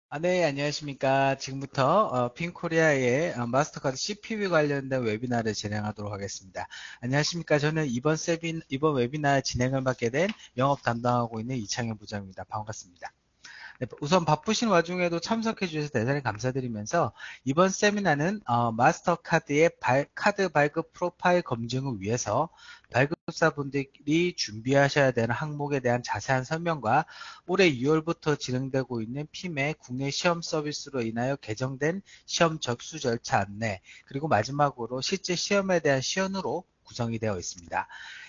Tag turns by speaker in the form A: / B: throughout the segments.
A: 네, 안녕하십니까. 지금부터 핀코리아의 마스터카드 CPV 관련된 웨비나를 진행하도록 하겠습니다. 안녕하십니까. 저는 이번 웨비나 진행을 맡게 된 영업 담당하고 있는 이창현 부장입니다. 반갑습니다. 네, 우선 바쁘신 와중에도 참석해 주셔서 대단히 감사드리면서 이번 세미나는 마스터카드의 카드 발급 프로파일 검증을 위해서 발급사분들이 준비하셔야 되는 항목에 대한 자세한 설명과 올해 6월부터 진행되고 있는 핌의 국내 시험 서비스로 인하여 개정된 시험 접수 절차 안내, 그리고 마지막으로 실제 시험에 대한 시연으로 구성이 되어 있습니다.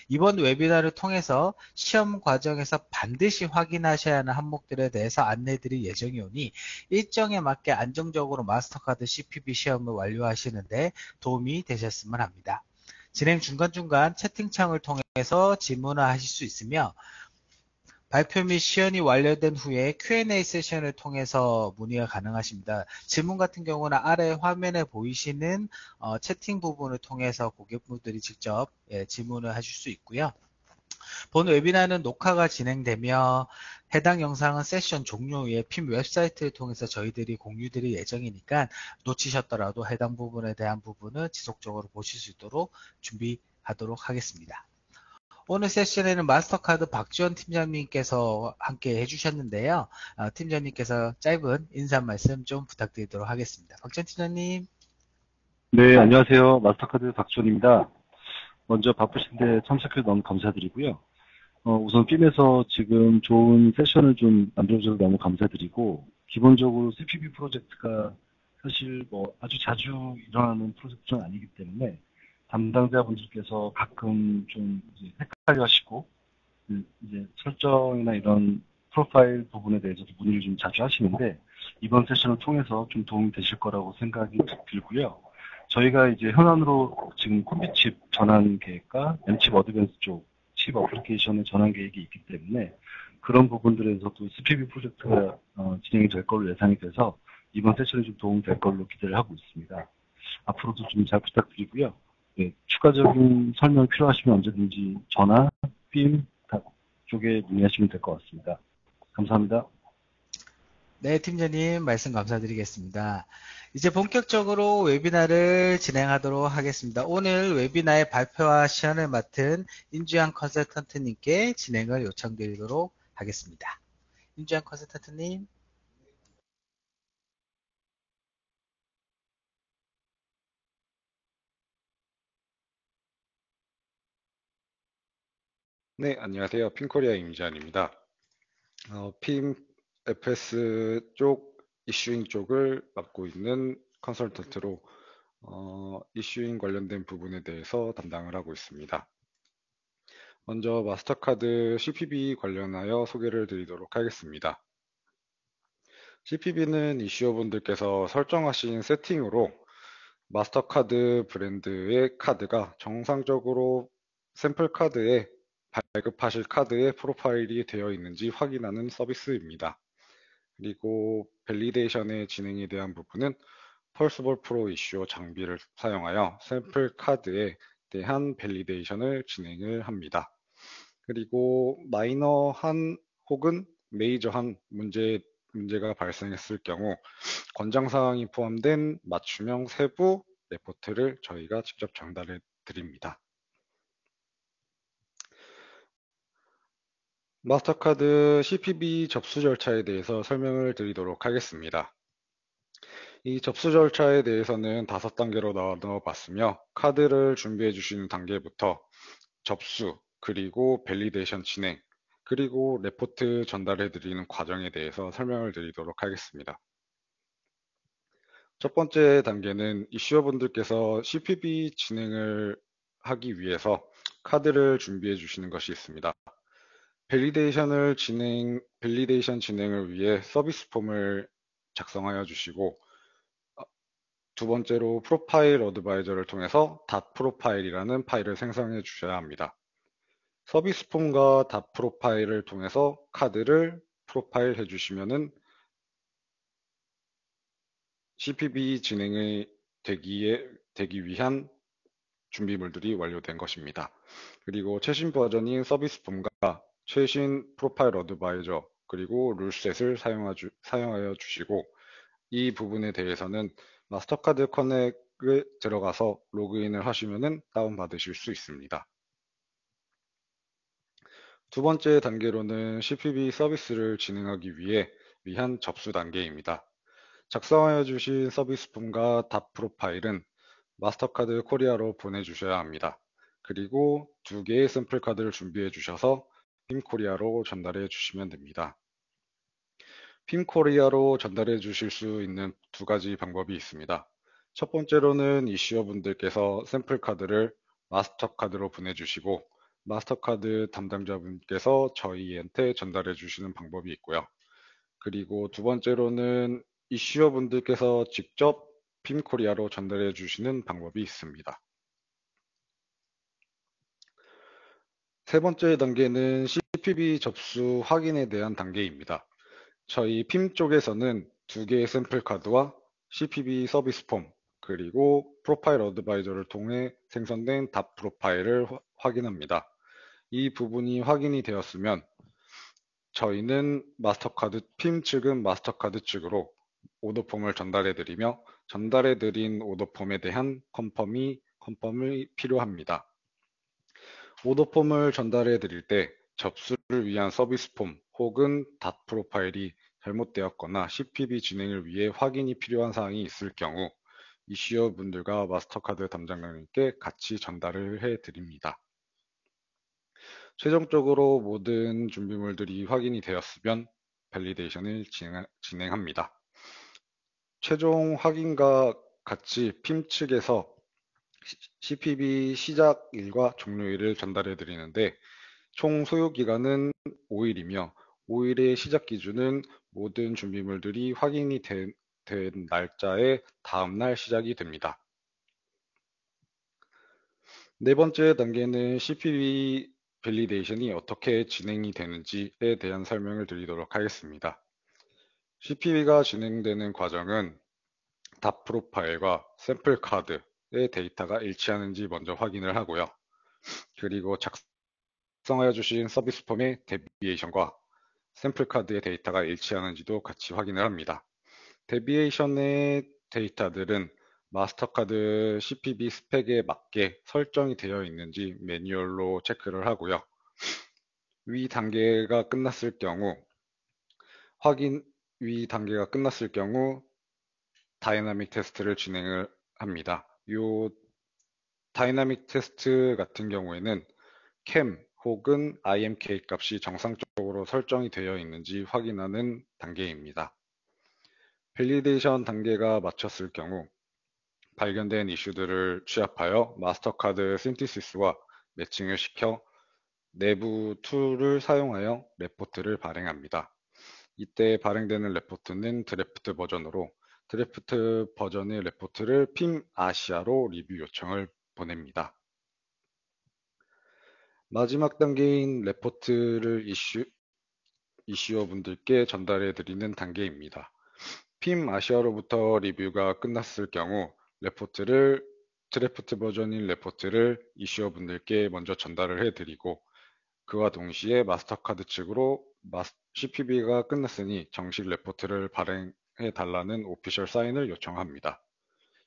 A: 이번 웨비나를 통해서 시험 과정에서 반드시 확인하셔야 하는 항목들에 대해서 안내드릴 예정이오니 일정에 맞게 안정적으로 마스터카드 CPB 시험을 완료하시는데 도움이 되셨으면 합니다. 진행 중간중간 채팅창을 통해서 질문을 하실 수 있으며 발표 및 시연이 완료된 후에 Q&A 세션을 통해서 문의가 가능하십니다. 질문 같은 경우는 아래 화면에 보이시는 채팅 부분을 통해서 고객분들이 직접 질문을 하실 수 있고요. 본 웨비나는 녹화가 진행되며 해당 영상은 세션 종료 후에 핀 웹사이트를 통해서 저희들이 공유드릴 예정이니까 놓치셨더라도 해당 부분에 대한 부분은 지속적으로 보실 수 있도록 준비하도록 하겠습니다. 오늘 세션에는 마스터카드 박지원 팀장님께서 함께 해주셨는데요. 팀장님께서 짧은 인사 말씀 좀 부탁드리도록 하겠습니다. 박지원 팀장님.
B: 네, 안녕하세요. 마스터카드 박지원입니다. 먼저 바쁘신데 참석해서 너무 감사드리고요. 우선 빔에서 지금 좋은 세션을 좀 만들어줘서 너무 감사드리고, 기본적으로 CPB 프로젝트가 사실 뭐 아주 자주 일어나는 프로젝트는 아니기 때문에 담당자분들께서 가끔 좀 이제 헷갈려 하시고, 이제 설정이나 이런 프로파일 부분에 대해서도 문의를 좀 자주 하시는데, 이번 세션을 통해서 좀 도움이 되실 거라고 생각이 들고요. 저희가 이제 현안으로 지금 콤비칩 전환 계획과 M칩 어드밴스 쪽 칩 어플리케이션의 전환 계획이 있기 때문에 그런 부분들에서도 CPB 프로젝트가 진행이 될 걸로 예상이 돼서 이번 세션에 좀 도움이 될 걸로 기대를 하고 있습니다. 앞으로도 좀 잘 부탁드리고요. 네, 추가적인 설명 필요하시면 언제든지 전화, 빔 쪽에 문의하시면 될 것 같습니다. 감사합니다.
A: 네, 팀장님 말씀 감사드리겠습니다. 이제 본격적으로 웨비나를 진행하도록 하겠습니다. 오늘 웨비나의 발표와 시연을 맡은 인주양 컨설턴트님께 진행을 요청드리도록 하겠습니다. 인주양 컨설턴트님.
C: 네, 안녕하세요. 핀코리아 임지한입니다. 핀 FS 쪽 이슈잉 쪽을 맡고 있는 컨설턴트로 이슈잉 관련된 부분에 대해서 담당을 하고 있습니다. 먼저 마스터카드 CPB 관련하여 소개를 드리도록 하겠습니다. CPB는 이슈어분들께서 설정하신 세팅으로 마스터카드 브랜드의 카드가 정상적으로 샘플 카드에 발급하실 카드의 프로파일이 되어 있는지 확인하는 서비스입니다. 그리고 밸리데이션의 진행에 대한 부분은 펄스볼 프로 이슈어 장비를 사용하여 샘플 카드에 대한 밸리데이션을 진행을 합니다. 그리고 마이너한 혹은 메이저한 문제가 발생했을 경우 권장사항이 포함된 맞춤형 세부 레포트를 저희가 직접 전달해 드립니다. 마스터카드 CPB 접수 절차에 대해서 설명을 드리도록 하겠습니다. 이 접수 절차에 대해서는 5단계로 나눠 봤으며 카드를 준비해 주시는 단계부터 접수, 그리고 밸리데이션 진행, 그리고 레포트 전달해 드리는 과정에 대해서 설명을 드리도록 하겠습니다. 첫 번째 단계는 이슈어분들께서 CPB 진행을 하기 위해서 카드를 준비해 주시는 것이 있습니다. 밸리데이션 진행을 위해 서비스 폼을 작성하여 주시고, 두 번째로 프로파일 어드바이저를 통해서 닷 프로파일이라는 파일을 생성해 주셔야 합니다. 서비스 폼과 닷 프로파일을 통해서 카드를 프로파일 해주시면은 CPB 진행이 되기 위한 준비물들이 완료된 것입니다. 그리고 최신 버전인 서비스 폼과 최신 프로파일 어드바이저 그리고 룰셋을 사용하여 주시고, 이 부분에 대해서는 마스터카드 커넥에 들어가서 로그인을 하시면 다운받으실 수 있습니다. 두 번째 단계로는 CPB 서비스를 진행하기 위한 접수 단계입니다. 작성하여 주신 서비스 폼과 답 프로파일은 마스터카드 코리아로 보내주셔야 합니다. 그리고 두 개의 샘플 카드를 준비해 주셔서 빔 코리아로 전달해 주시면 됩니다. 빔 코리아로 전달해 주실 수 있는 두 가지 방법이 있습니다. 첫 번째로는 이슈어 분들께서 샘플 카드를 마스터카드로 보내주시고, 마스터카드 담당자분께서 저희한테 전달해 주시는 방법이 있고요. 그리고 두 번째로는 이슈어 분들께서 직접 빔 코리아로 전달해 주시는 방법이 있습니다. 세 번째 단계는 CPB 접수 확인에 대한 단계입니다. 저희 핌 쪽에서는 두 개의 샘플 카드와 CPB 서비스 폼, 그리고 프로파일 어드바이저를 통해 생성된 답 프로파일을 확인합니다. 이 부분이 확인이 되었으면 저희는 핌 측은 마스터카드 측으로 오더폼을 전달해드리며, 전달해드린 오더폼에 대한 컨펌이 필요합니다. 오더폼을 전달해드릴 때 접수를 위한 서비스 폼 혹은 닷 프로파일이 잘못되었거나 CPB 진행을 위해 확인이 필요한 사항이 있을 경우 이슈어 분들과 마스터카드 담당자님께 같이 전달을 해드립니다. 최종적으로 모든 준비물들이 확인이 되었으면 밸리데이션을 진행합니다. 최종 확인과 같이 핌 측에서 CPB 시작일과 종료일을 전달해 드리는데, 총 소요 기간은 5일이며 5일의 시작 기준은 모든 준비물들이 확인이 된 날짜의 다음 날 시작이 됩니다. 네 번째 단계는 CPB 밸리데이션이 어떻게 진행이 되는지에 대한 설명을 드리도록 하겠습니다. CPB가 진행되는 과정은 답 프로파일과 샘플 카드의 데이터가 일치하는지 먼저 확인을 하고요. 그리고 작성하여 주신 서비스 폼의 데비에이션과 샘플 카드의 데이터가 일치하는지도 같이 확인을 합니다. 데비에이션의 데이터들은 마스터카드 CPB 스펙에 맞게 설정이 되어 있는지 매뉴얼로 체크를 하고요. 위 단계가 끝났을 경우 다이나믹 테스트를 진행을 합니다. 이 다이나믹 테스트 같은 경우에는 CAM 혹은 IMK 값이 정상적으로 설정이 되어 있는지 확인하는 단계입니다. 밸리데이션 단계가 마쳤을 경우 발견된 이슈들을 취합하여 마스터카드 신티시스와 매칭을 시켜 내부 툴을 사용하여 레포트를 발행합니다. 이때 발행되는 레포트는 드래프트 버전으로, 드래프트 버전의 레포트를 핌 아시아로 리뷰 요청을 보냅니다. 마지막 단계인 레포트를 이슈어 분들께 전달해 드리는 단계입니다. 핌 아시아로부터 리뷰가 끝났을 경우 드래프트 버전인 레포트를 이슈어 분들께 먼저 전달을 해 드리고, 그와 동시에 마스터카드 측으로 CPB가 끝났으니 정식 레포트를 발행해 달라는 오피셜 사인을 요청합니다.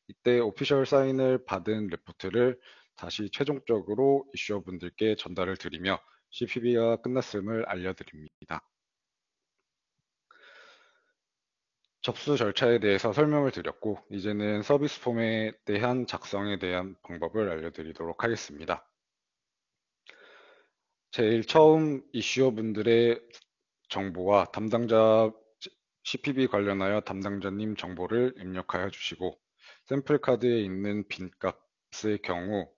C: 이때 오피셜 사인을 받은 레포트를 다시 최종적으로 이슈어 분들께 전달을 드리며 CPB가 끝났음을 알려드립니다. 접수 절차에 대해서 설명을 드렸고, 이제는 서비스 폼에 대한 작성에 대한 방법을 알려드리도록 하겠습니다. 제일 처음 이슈어 분들의 정보와 CPB 관련하여 담당자님 정보를 입력하여 주시고, 샘플 카드에 있는 빈값의 경우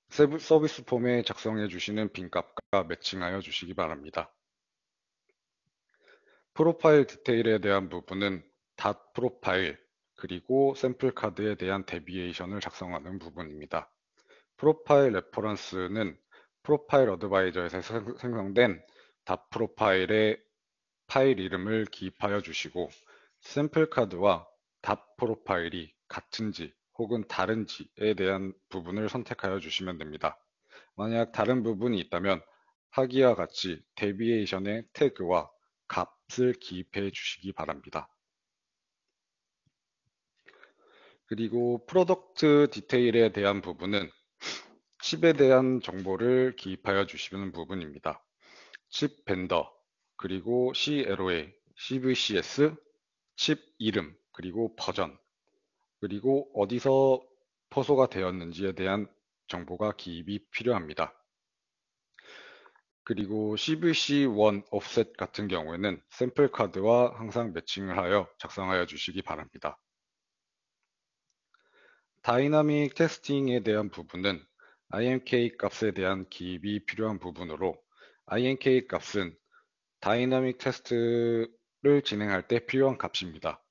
C: 서비스 폼에 작성해 주시는 빈값과 매칭하여 주시기 바랍니다. 프로파일 디테일에 대한 부분은 닷 프로파일 그리고 샘플 카드에 대한 데비에이션을 작성하는 부분입니다. 프로파일 레퍼런스는 프로파일 어드바이저에서 생성된 닷 프로파일의 파일 이름을 기입하여 주시고, 샘플 카드와 닷 프로파일이 같은지 혹은 다른지에 대한 부분을 선택하여 주시면 됩니다. 만약 다른 부분이 있다면 하기와 같이 데비에이션의 태그와 값을 기입해 주시기 바랍니다. 그리고 프로덕트 디테일에 대한 부분은 칩에 대한 정보를 기입하여 주시는 부분입니다. 칩 벤더, 그리고 CLOA, CVCS, 칩 이름, 그리고 버전, 그리고 어디서 포소가 되었는지에 대한 정보가 기입이 필요합니다. 그리고 CVC1 오프셋 같은 경우에는 샘플 카드와 항상 매칭을 하여 작성하여 주시기 바랍니다. 다이나믹 테스팅에 대한 부분은 IMK 값에 대한 기입이 필요한 부분으로 IMK 값은 다이나믹 테스트를 진행할 때 필요한 값입니다.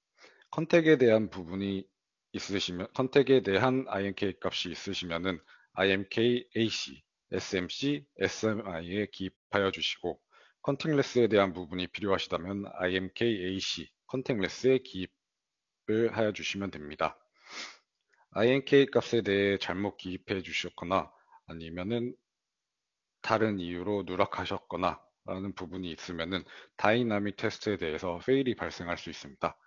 C: 컨택에 대한 부분이 있으시면, 컨택에 대한 IMK 값이 있으시면은 IMK AC, SMC, SMI에 기입하여 주시고, 컨택레스에 대한 부분이 필요하시다면 IMK AC, 컨택레스에 기입을 하여 주시면 됩니다. IMK 값에 대해 잘못 기입해 주셨거나 아니면은 다른 이유로 누락하셨거나 라는 부분이 있으면은 다이나믹 테스트에 대해서 페일이 발생할 수 있습니다.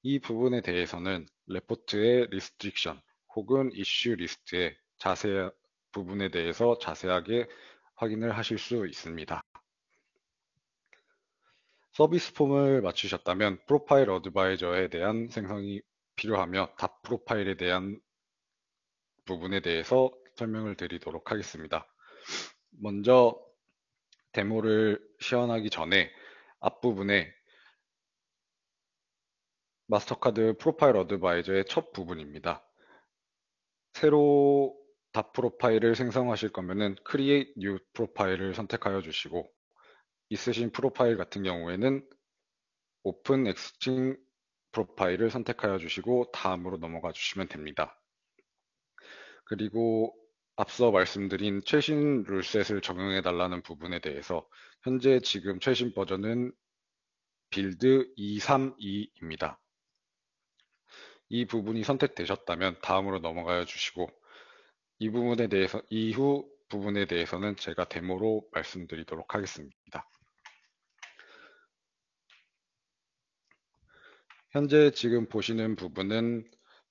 C: 이 부분에 대해서는 레포트의 리스트릭션 혹은 이슈 리스트의 부분에 대해서 자세하게 확인을 하실 수 있습니다. 서비스 폼을 맞추셨다면 프로파일 어드바이저에 대한 생성이 필요하며 답 프로파일에 대한 부분에 대해서 설명을 드리도록 하겠습니다. 먼저 데모를 시연하기 전에 앞부분에 마스터카드 프로파일 어드바이저의 첫 부분입니다. 새로 답 프로파일을 생성하실 거면은 Create New 프로파일을 선택하여 주시고 있으신 프로파일 같은 경우에는 Open Existing 프로파일을 선택하여 주시고 다음으로 넘어가 주시면 됩니다. 그리고 앞서 말씀드린 최신 룰셋을 적용해 달라는 부분에 대해서 현재 지금 최신 버전은 빌드 232입니다. 이 부분이 선택되셨다면 다음으로 넘어가 주시고 이후 부분에 대해서는 제가 데모로 말씀드리도록 하겠습니다. 현재 지금 보시는 부분은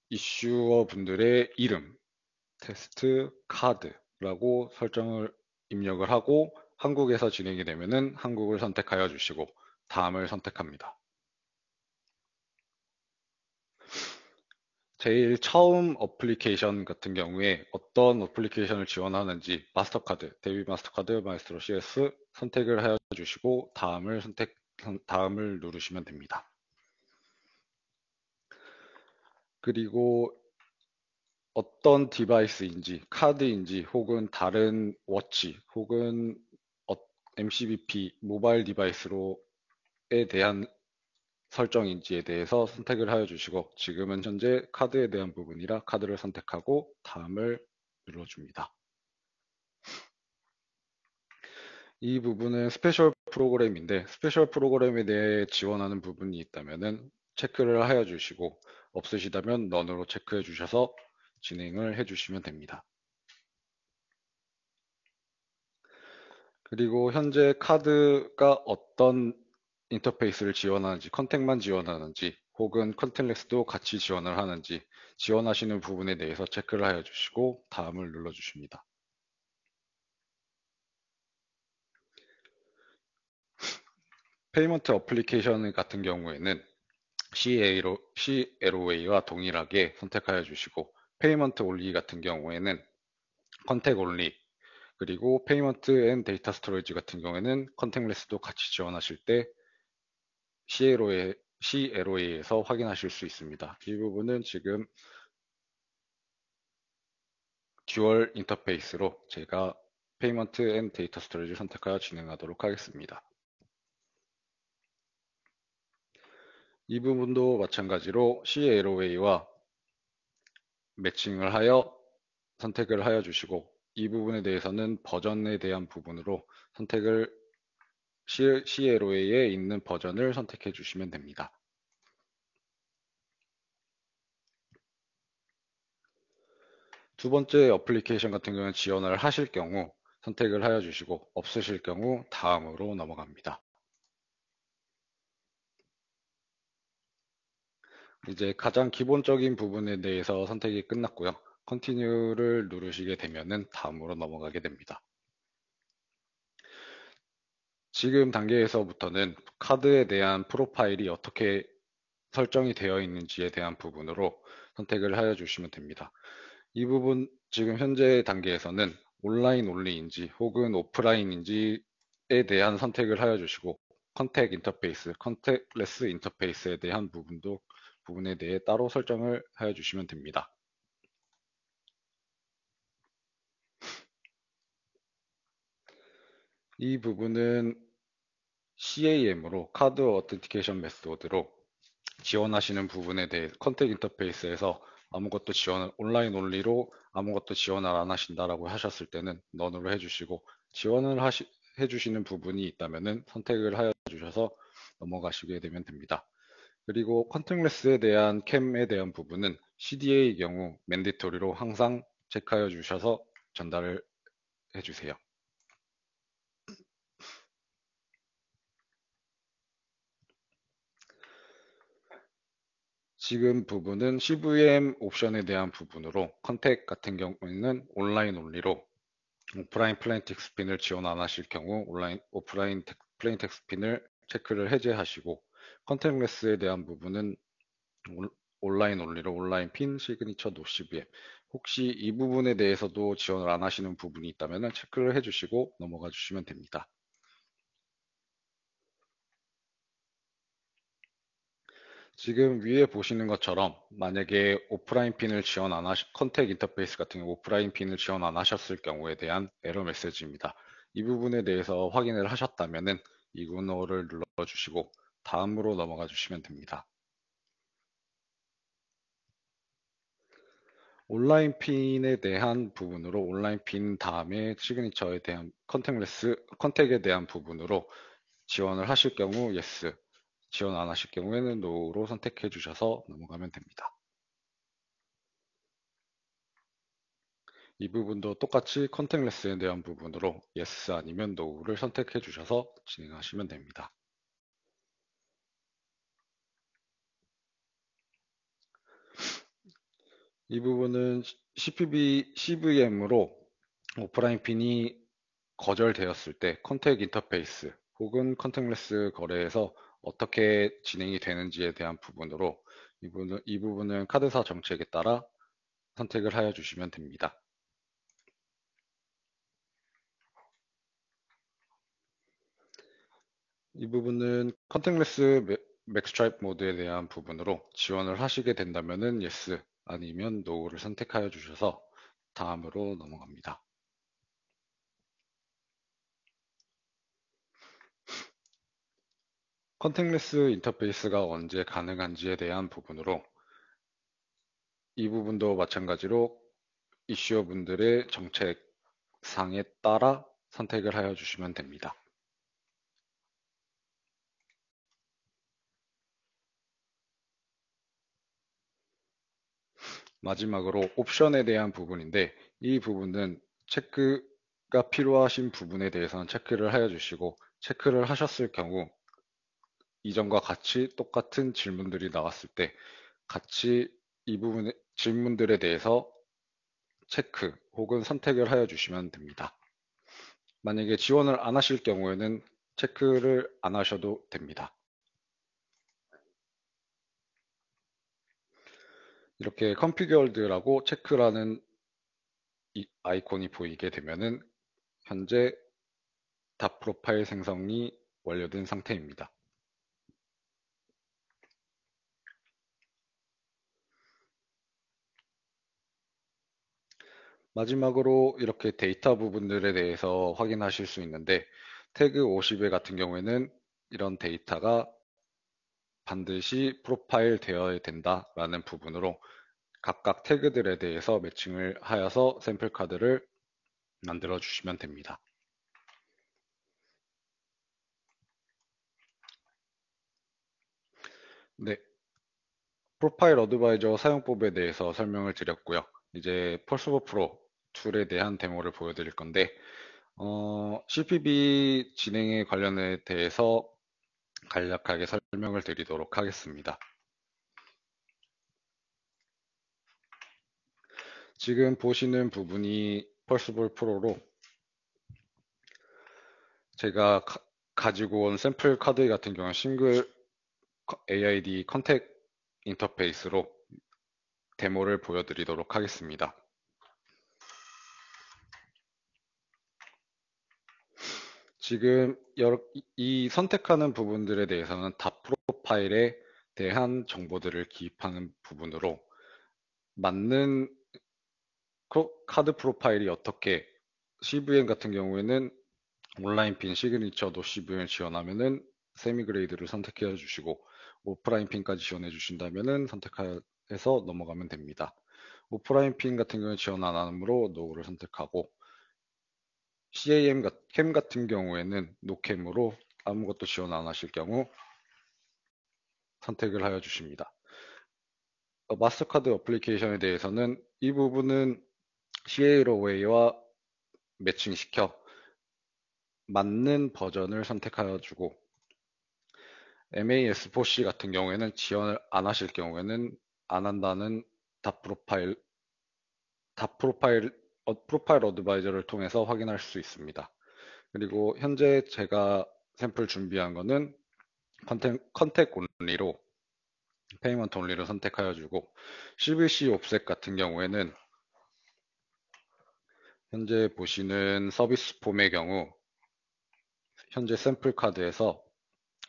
C: 이슈어 분들의 이름, 테스트 카드라고 설정을 입력을 하고 한국에서 진행이 되면은 한국을 선택하여 주시고 다음을 선택합니다. 제일 처음 어플리케이션 같은 경우에 어떤 어플리케이션을 지원하는지 마스터카드, 데뷔 마스터카드, 마에스트로 CS 선택을 해 주시고 다음을 누르시면 됩니다. 그리고 어떤 디바이스인지, 카드인지, 혹은 다른 워치, 혹은 MCBP, 모바일 디바이스로에 대한 설정인지에 대해서 선택을 하여 주시고 지금은 현재 카드에 대한 부분이라 카드를 선택하고 다음을 눌러줍니다. 이 부분은 스페셜 프로그램인데 스페셜 프로그램에 대해 지원하는 부분이 있다면 체크를 하여 주시고 없으시다면 넌으로 체크해 주셔서 진행을 해 주시면 됩니다. 그리고 현재 카드가 어떤 인터페이스를 지원하는지, 컨택만 지원하는지, 혹은 컨택레스도 같이 지원을 하는지 지원하시는 부분에 대해서 체크를 하여 주시고 다음을 눌러 주십니다. 페이먼트 어플리케이션 같은 경우에는 CLOA와 동일하게 선택하여 주시고 페이먼트 올리 같은 경우에는 컨택 올리, 그리고 페이먼트 앤 데이터 스토리지 같은 경우에는 컨택레스도 같이 지원하실 때 CLOA에서 확인하실 수 있습니다. 이 부분은 지금 듀얼 인터페이스로 제가 페이먼트 앤 데이터 스토리지를 선택하여 진행하도록 하겠습니다. 이 부분도 마찬가지로 CLOA와 매칭을 하여 선택을 하여 주시고 이 부분에 대해서는 버전에 대한 부분으로 CLOA에 있는 버전을 선택해 주시면 됩니다. 두 번째 어플리케이션 같은 경우는 지원을 하실 경우 선택을 하여 주시고 없으실 경우 다음으로 넘어갑니다. 이제 가장 기본적인 부분에 대해서 선택이 끝났고요. 컨티뉴를 누르시게 되면은 다음으로 넘어가게 됩니다. 지금 단계에서부터는 카드에 대한 프로파일이 어떻게 설정이 되어 있는지에 대한 부분으로 선택을 하여 주시면 됩니다. 이 부분 지금 현재 단계에서는 온라인 온리인지 혹은 오프라인인지에 대한 선택을 하여 주시고 컨택 인터페이스, 컨택레스 인터페이스에 대한 부분에 대해 따로 설정을 하여 주시면 됩니다. 이 부분은 CAM으로 카드 어텐티케이션 메소드로 지원하시는 부분에 대해 컨택 인터페이스에서 아무것도 온라인 온리로 아무것도 지원을 안 하신다라고 하셨을 때는 넌으로 해주시고 지원을 해주시는 부분이 있다면은 선택을 하여 주셔서 넘어가시게 되면 됩니다. 그리고 컨택레스에 대한 캠에 대한 부분은 CDA의 경우 맨디토리로 항상 체크하여 주셔서 전달을 해주세요. 지금 부분은 CVM 옵션에 대한 부분으로 컨택 같은 경우에는 온라인 온리로 오프라인 플레인텍 스핀을 지원 안 하실 경우 오프라인 플레인텍 스핀을 체크를 해제하시고 컨택레스에 대한 부분은 온라인 온리로 온라인 핀 시그니처 노 CVM 혹시 이 부분에 대해서도 지원을 안 하시는 부분이 있다면 체크를 해주시고 넘어가 주시면 됩니다. 지금 위에 보시는 것처럼 만약에 오프라인 핀을 지원 안 하시, 컨택 인터페이스 같은 경우 오프라인 핀을 지원 안 하셨을 경우에 대한 에러 메시지입니다. 이 부분에 대해서 확인을 하셨다면은 이그노를 눌러주시고 다음으로 넘어가 주시면 됩니다. 온라인 핀에 대한 부분으로 온라인 핀 다음에 시그니처에 대한 컨택에 대한 부분으로 지원을 하실 경우 yes, 지원 안 하실 경우에는 no로 선택해 주셔서 넘어가면 됩니다. 이 부분도 똑같이 컨택레스에 대한 부분으로 yes 아니면 no를 선택해 주셔서 진행하시면 됩니다. 이 부분은 CVM으로 오프라인 핀이 거절되었을 때 컨택 인터페이스 혹은 컨택레스 거래에서 어떻게 진행이 되는지에 대한 부분으로 이 부분은 카드사 정책에 따라 선택을 하여 주시면 됩니다. 이 부분은 컨택레스 맥스트라이프 모드에 대한 부분으로 지원을 하시게 된다면은 yes 아니면 no를 선택하여 주셔서 다음으로 넘어갑니다. 컨택레스 인터페이스가 언제 가능한지에 대한 부분으로 이 부분도 마찬가지로 이슈어 분들의 정책상에 따라 선택을 하여 주시면 됩니다. 마지막으로 옵션에 대한 부분인데 이 부분은 체크가 필요하신 부분에 대해서는 체크를 하여 주시고 체크를 하셨을 경우 이전과 같이 똑같은 질문들이 나왔을 때 같이 이 부분의 질문들에 대해서 체크 혹은 선택을 하여 주시면 됩니다. 만약에 지원을 안 하실 경우에는 체크를 안 하셔도 됩니다. 이렇게 configured라고 체크라는 이 아이콘이 보이게 되면은 현재 답 프로파일 생성이 완료된 상태입니다. 마지막으로 이렇게 데이터 부분들에 대해서 확인하실 수 있는데 태그 50의 같은 경우에는 이런 데이터가 반드시 프로파일 되어야 된다라는 부분으로 각각 태그들에 대해서 매칭을 하여서 샘플 카드를 만들어 주시면 됩니다. 네, 프로파일 어드바이저 사용법에 대해서 설명을 드렸고요. 이제 펄스버 프로 툴에 대한 데모를 보여드릴 건데 CPB 진행에 관련에 대해서 간략하게 설명을 드리도록 하겠습니다. 지금 보시는 부분이 펄스볼 프로로 제가 가지고 온 샘플 카드 같은 경우는 싱글 AID 컨택 인터페이스로 데모를 보여드리도록 하겠습니다. 지금 이 선택하는 부분들에 대해서는 다 프로파일에 대한 정보들을 기입하는 부분으로 맞는 카드 프로파일이 어떻게 CVM 같은 경우에는 온라인 핀 시그니처도 CVM을 지원하면은 세미 그레이드를 선택해 주시고 오프라인 핀까지 지원해 주신다면은 선택해서 넘어가면 됩니다. 오프라인 핀 같은 경우에 지원 안 하므로 노를 선택하고 캠 같은 경우에는 노캠으로 아무것도 지원 안 하실 경우 선택을 하여 주십니다. 마스터카드 어플리케이션에 대해서는 이 부분은 CA로웨이와 매칭시켜 맞는 버전을 선택하여 주고 MAS4C 같은 경우에는 지원을 안 하실 경우에는 안 한다는 프로파일 어드바이저를 통해서 확인할 수 있습니다. 그리고 현재 제가 샘플 준비한 거는 컨택 온리로 페이먼트 온리를 선택하여 주고 CVC 옵셋 같은 경우에는 현재 보시는 서비스 폼의 경우 현재 샘플 카드에서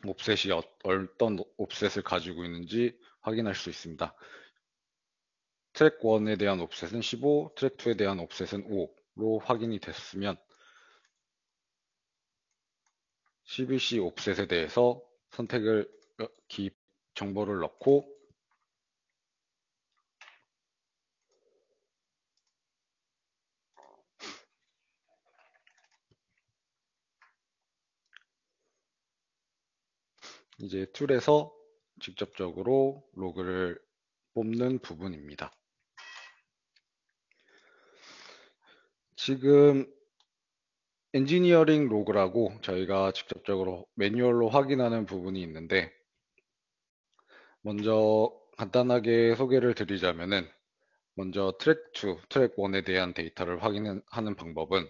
C: 옵셋이 어떤 옵셋을 가지고 있는지 확인할 수 있습니다. 트랙 1에 대한 옵셋은 15, 트랙 2에 대한 옵셋은 5로 확인이 됐으면 CBC 옵셋에 대해서 선택을 기입 정보를 넣고 이제 툴에서 직접적으로 로그를 뽑는 부분입니다. 지금 엔지니어링 로그라고 저희가 직접적으로 매뉴얼로 확인하는 부분이 있는데 먼저 간단하게 소개를 드리자면은 먼저 트랙 2, 트랙 1에 대한 데이터를 확인하는 방법은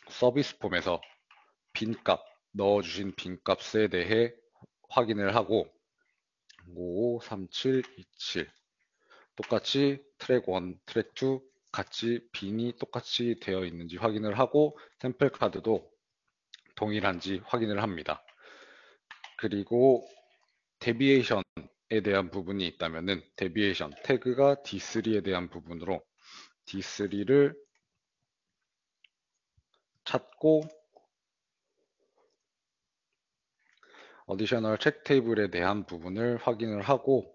C: 서비스 폼에서 빈값, 넣어주신 빈값에 대해 확인을 하고 553727 똑같이 트랙 1, 트랙 2 같이 빈이 똑같이 되어 있는지 확인을 하고 샘플 카드도 동일한지 확인을 합니다. 그리고 데비에이션에 대한 부분이 있다면은 데비에이션 태그가 D3에 대한 부분으로 D3를 찾고 어디셔널 체크 테이블에 대한 부분을 확인을 하고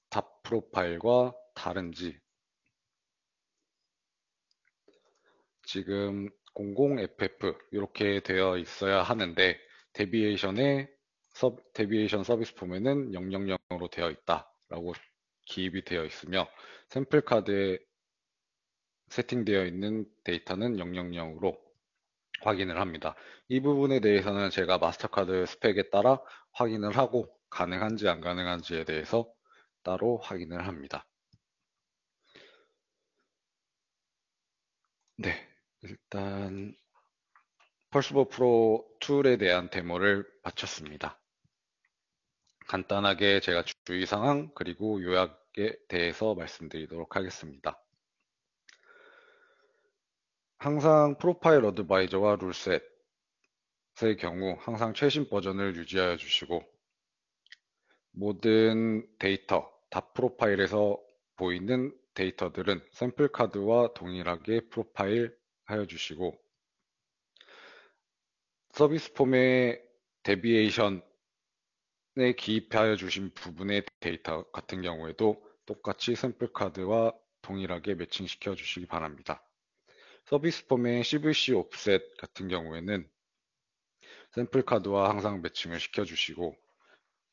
C: 답 프로파일과 다른지 지금 00FF 이렇게 되어 있어야 하는데 데비에이션 서비스 폼에는 000으로 되어 있다라고 기입이 되어 있으며 샘플 카드에 세팅되어 있는 데이터는 000으로 확인을 합니다. 이 부분에 대해서는 제가 마스터카드 스펙에 따라 확인을 하고 가능한지 안 가능한지에 대해서 따로 확인을 합니다. 네, 일단 펄스보 프로 툴에 대한 데모를 마쳤습니다. 간단하게 제가 주의사항 그리고 요약에 대해서 말씀드리도록 하겠습니다. 항상 프로파일 어드바이저와 룰셋의 경우 항상 최신 버전을 유지하여 주시고 모든 데이터, 다 프로파일에서 보이는 데이터들은 샘플 카드와 동일하게 프로파일 하여 주시고 서비스 폼의 데비에이션에 기입하여 주신 부분의 데이터 같은 경우에도 똑같이 샘플 카드와 동일하게 매칭시켜 주시기 바랍니다. 서비스 폼의 CVC 옵셋 같은 경우에는 샘플 카드와 항상 매칭을 시켜 주시고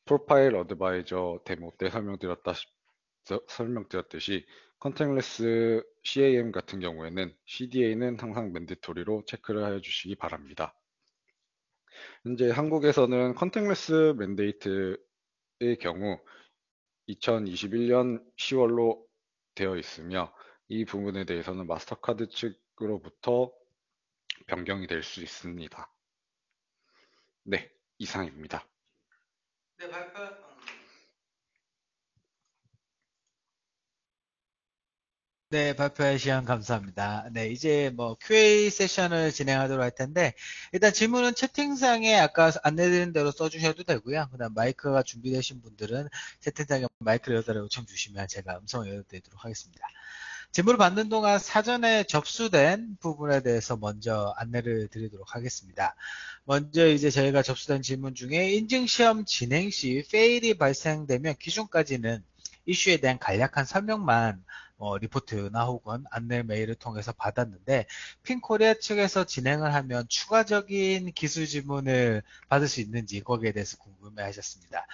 C: 프로파일 어드바이저 데모 때 설명드렸듯이 컨택레스 CAM 같은 경우에는 CDA는 항상 맨디토리로 체크를 해 주시기 바랍니다. 현재 한국에서는 컨택레스 맨데이트의 경우 2021년 10월로 되어 있으며 이 부분에 대해서는 마스터카드 측으로부터 변경이 될 수 있습니다. 네, 이상입니다.
A: 네, 네, 발표해 주시면 감사합니다. 네, 이제 뭐 QA 세션을 진행하도록 할 텐데, 일단 질문은 채팅창에 아까 안내드린 대로 써주셔도 되고요. 그다음 마이크가 준비되신 분들은 채팅창에 마이크를 열어달라고 요청 주시면 제가 음성 열어드리도록 하겠습니다. 질문을 받는 동안 사전에 접수된 부분에 대해서 먼저 안내를 드리도록 하겠습니다. 먼저 이제 저희가 접수된 질문 중에 인증시험 진행 시 페일이 발생되면 기존까지는 이슈에 대한 간략한 설명만 리포트나 혹은 안내 메일을 통해서 받았는데 핀코리아 측에서 진행을 하면 추가적인 기술 질문을 받을 수 있는지 거기에 대해서 궁금해 하셨습니다.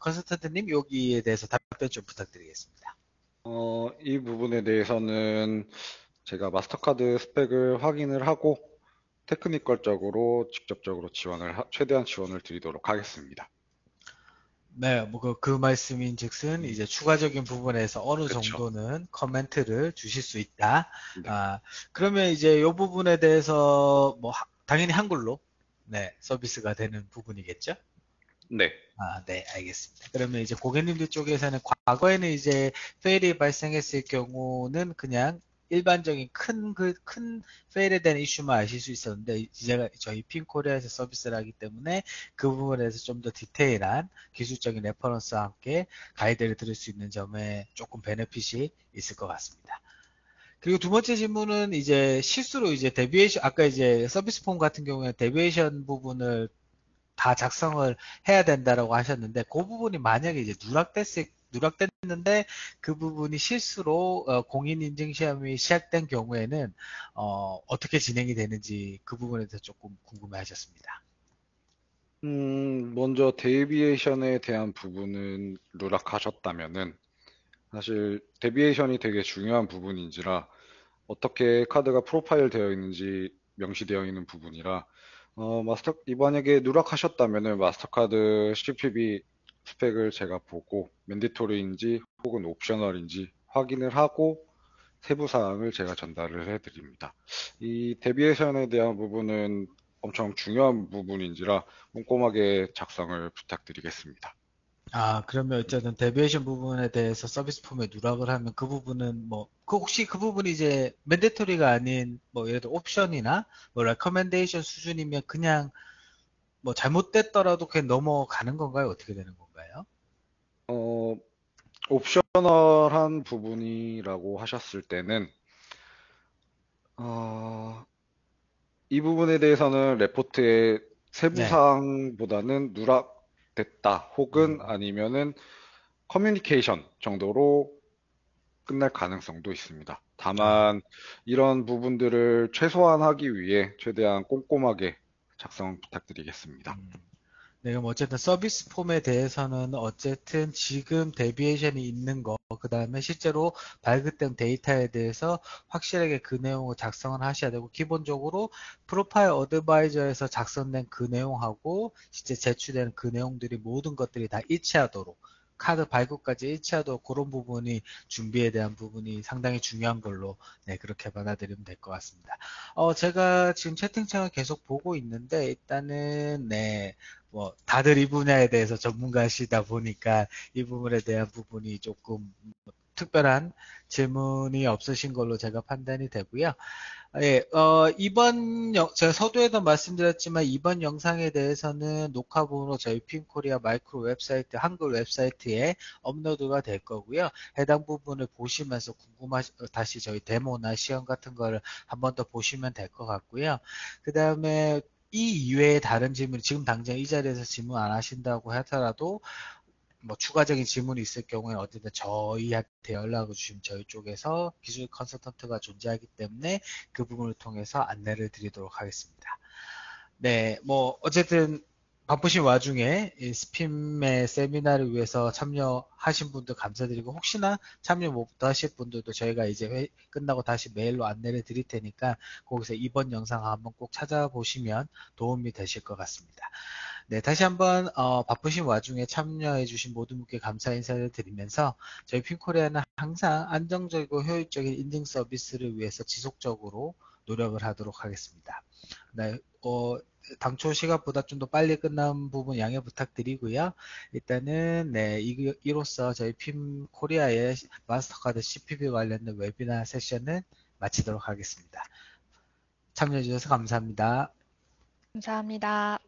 A: 컨설턴트님 여기에 대해서 답변 좀 부탁드리겠습니다.
C: 이 부분에 대해서는 제가 마스터카드 스펙을 확인을 하고 테크니컬적으로 직접적으로 최대한 지원을 드리도록 하겠습니다.
A: 네, 뭐 그 말씀인 즉슨 이제 추가적인 부분에서 어느
C: 그쵸.
A: 정도는 커멘트를 주실 수 있다.
C: 네.
A: 그러면 이제 이 부분에 대해서 뭐 당연히 한글로 네, 서비스가 되는 부분이겠죠?
C: 네.
A: 네, 알겠습니다. 그러면 이제 고객님들 쪽에서는 과거에는 이제 페일이 발생했을 경우는 그냥 일반적인 큰 페일에 대한 이슈만 아실 수 있었는데, 이제 저희 핀코리아에서 서비스를 하기 때문에 그 부분에 대해서 좀 더 디테일한 기술적인 레퍼런스와 함께 가이드를 들을 수 있는 점에 조금 베네핏이 있을 것 같습니다. 그리고 두 번째 질문은 이제 실수로 이제 데비에이션, 아까 이제 서비스 폼 같은 경우에 데비에이션 부분을 다 작성을 해야 된다라고 하셨는데 그 부분이 만약에 이제 누락됐는데 그 부분이 실수로 공인인증 시험이 시작된 경우에는 떻게 진행이 되는지 그 부분에 대해서 조금 궁금해 하셨습니다.
C: 먼저 데비에이션에 대한 부분은 누락하셨다면은 사실 데비에이션이 되게 중요한 부분인지라 어떻게 카드가 프로파일 되어 있는지 명시되어 있는 부분이라 만약에 누락하셨다면은 마스터카드 CPB 스펙을 제가 보고 맨디토리인지 혹은 옵셔널인지 확인을 하고 세부 사항을 제가 전달을 해드립니다. 이 데비에이션에 대한 부분은 엄청 중요한 부분인지라 꼼꼼하게 작성을 부탁드리겠습니다.
A: 그러면 어쨌든 데비에이션 부분에 대해서 서비스 폼에 누락을 하면 그 부분은 뭐, 혹시 그 부분이 이제 맨데토리가 아닌 뭐 예를 들어 옵션이나 뭐 레커멘데이션 수준이면 그냥 뭐 잘못됐더라도 그냥 넘어가는 건가요? 어떻게 되는 건가요?
C: 어, 옵셔널한 부분이라고 하셨을 때는 어, 이 부분에 대해서는 레포트의 세부
A: 네.
C: 사항보다는 누락됐다 혹은
A: 음.
C: 아니면은 커뮤니케이션 정도로 끝날 가능성도 있습니다.
A: 아,
C: 다만 이런 부분들을 최소화하기 위해 최대한 꼼꼼하게 작성 부탁드리겠습니다.
A: 음. 네, 그럼 어쨌든 서비스 폼에 대해서는 어쨌든 지금 데비에이션이 있는 거, 그 다음에 실제로 발급된 데이터에 대해서 확실하게 그 내용을 작성을 하셔야 되고, 기본적으로 프로파일 어드바이저에서 작성된 그 내용하고 실제 제출된 그 내용들이 모든 것들이 다 일치하도록 카드 발급까지 일치하도록 그런 부분이 준비에 대한 부분이 상당히 중요한 걸로 네, 그렇게 받아들이면 될 것 같습니다. 제가 지금 채팅창을 계속 보고 있는데 일단은 네, 뭐 다들 이 분야에 대해서 전문가시다 보니까 이 부분에 대한 부분이 조금 특별한 질문이 없으신 걸로 제가 판단이 되고요. 예, 제가 서두에도 말씀드렸지만 이번 영상에 대해서는 녹화본으로 저희 핀코리아 마이크로 웹사이트, 한글 웹사이트에 업로드가 될 거고요. 해당 부분을 보시면서 다시 저희 데모나 시험 같은 거를 한 번 더 보시면 될 것 같고요. 그 다음에 이 이외에 다른 질문, 지금 당장 이 자리에서 질문 안 하신다고 하더라도 뭐 추가적인 질문이 있을 경우에 어쨌든 저희한테 연락을 주시면 저희 쪽에서 기술 컨설턴트가 존재하기 때문에 그 부분을 통해서 안내를 드리도록 하겠습니다. 네, 뭐 어쨌든 바쁘신 와중에 이 스핌의 세미나를 위해서 참여하신 분들 감사드리고, 혹시나 참여 못 하실 분들도 저희가 이제 끝나고 다시 메일로 안내를 드릴 테니까 거기서 이번 영상 한번 꼭 찾아보시면 도움이 되실 것 같습니다. 네, 다시 한번 바쁘신 와중에 참여해주신 모든 분께 감사 인사를 드리면서 저희 핀코리아는 항상 안정적이고 효율적인 인증 서비스를 위해서 지속적으로 노력을 하도록 하겠습니다. 네, 당초 시간보다 좀 더 빨리 끝난 부분 양해 부탁드리고요. 일단은 네, 이로써 저희 핀코리아의 마스터카드 CPB 관련된 웨비나 세션은 마치도록 하겠습니다. 참여해 주셔서 감사합니다.
D: 감사합니다.